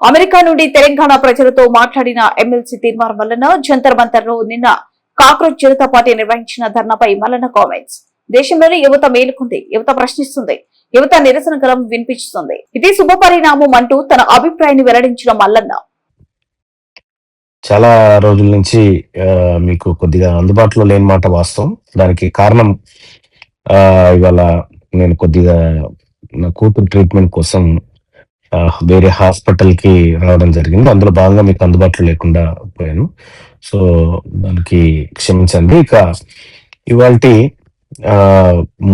America నుండి తెలంగాణ ప్రజలతో మాట్లాడిన ఎమ్మెల్సీ తీర్మానం వలన జంతర్ మంతర్ లో నిన్న కాక్రోచ్ జనతా పార్టీ నిర్వహించిన ధర్నాపై మల్లన్న కామెంట్స్. దేశంలోని యువత మేలుకుంది, యువత ప్రశ్నిస్తుంది, యువత నిరసన గలం వినిపిస్తుంది. ఇది శుభపరిణామం అంటూ తన అభిప్రాయాన్ని వెల్లడించిన మల్లన్న, చాలా రోజుల నుంచి మీకు కొద్దిగా అందుబాటులో లేని మాట వాస్తవం. దానికి కారణం ఇవాళ నేను కొద్దిగా నా కూతురు ట్రీట్మెంట్ కోసం వేరే హాస్పిటల్‌కి రావడం జరిగింది. అందులో భాగంగా మీకు అందుబాటులో లేకుండా పోయాను. సో, దానికి క్షమించండి. ఇక ఇవాల్టి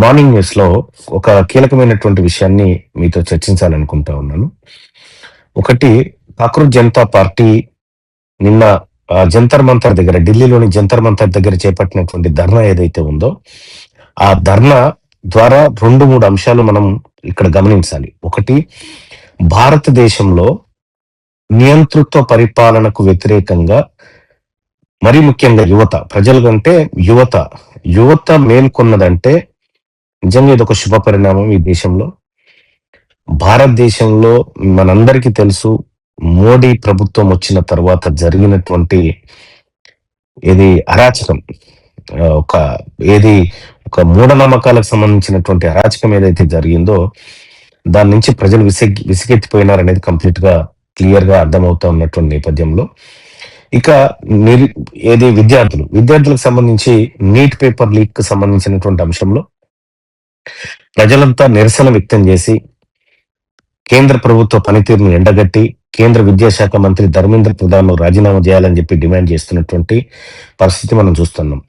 మార్నింగ్ న్యూస్‌లో ఒక కీలకమైనటువంటి విషయాన్ని మీతో చర్చించాలనుకుంటా ఉన్నాను. ఒకటి, కాక్రోచ్ జనతా పార్టీ నిన్న జంతర్ మంతర్ దగ్గర, ఢిల్లీలోని జంతర్ మంతర్ దగ్గర చేపట్టినటువంటి ధర్నా ఏదైతే ఉందో, ఆ ధర్నా ద్వారా 2, 3 అంశాలు మనం ఇక్కడ గమనించాలి. ఒకటి, భారతదేశంలో నియంతృత్వ పరిపాలనకు వ్యతిరేకంగా మరీ ముఖ్యంగా యువత, ప్రజల కంటే యువత మేల్కొన్నదంటే నిజంగా ఇదొక శుభ పరిణామం ఈ దేశంలో. భారతదేశంలో మనందరికీ తెలుసు, మోడీ ప్రభుత్వం వచ్చిన తర్వాత జరిగినటువంటి అరాచకం, ఒక మూఢనమ్మకాలకు సంబంధించినటువంటి అరాచకం ఏదైతే జరిగిందో దాని నుంచి ప్రజలు విసిగెత్తిపోయినారనేది కంప్లీట్ గా క్లియర్ గా అర్థమవుతా ఉన్నటువంటి నేపథ్యంలో, ఇక విద్యార్థులకు సంబంధించి నీట్ పేపర్ లీక్ కు సంబంధించినటువంటి అంశంలో ప్రజలంతా నిరసన వ్యక్తం చేసి కేంద్ర ప్రభుత్వ పనితీరును ఎండగట్టి కేంద్ర విద్యాశాఖ మంత్రి ధర్మేంద్ర ప్రధాన్ రాజీనామా చేయాలని చెప్పి డిమాండ్ చేస్తున్నటువంటి పరిస్థితి మనం చూస్తున్నాం.